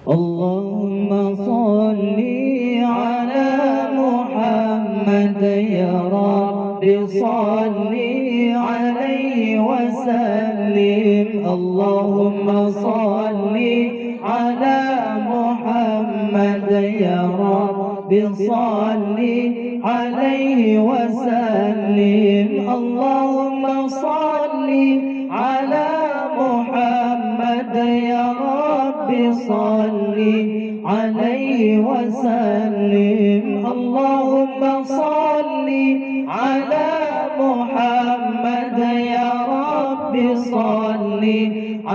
اللهم صل على محمد يا رب صل عليه وسلم. اللهم صل على محمد يا رب صل عليه وسلم. اللهم صل على محمد يا رب صل عليه وسلم. اللهم صل على محمد يا رب صل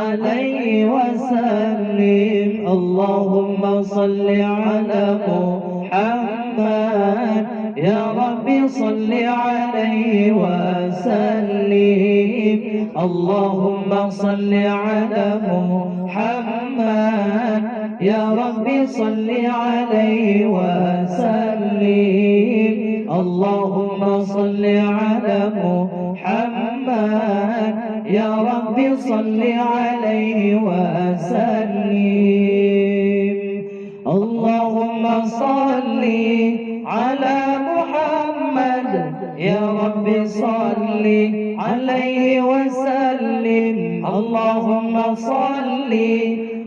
عليه وسلم. اللهم صل على محمد يا رب صل عليه وسلم. اللهم صل على محمد يا رب صل عليه وسلم. اللهم صل على محمد يا رب صل عليه وسلم. اللهم صل على محمد يا رب صل عليه وسلم. اللهم صل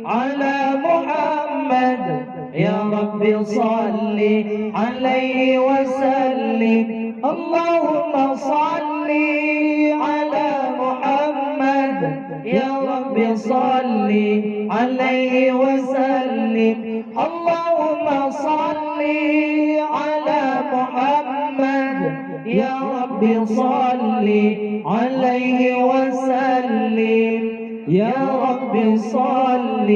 على محمد يا رب صل عليه وسلم. اللهم صل على محمد يا رب صل عليه وسلم. اللهم صل على محمد يا رب صل عليه وسلم. يا رب صل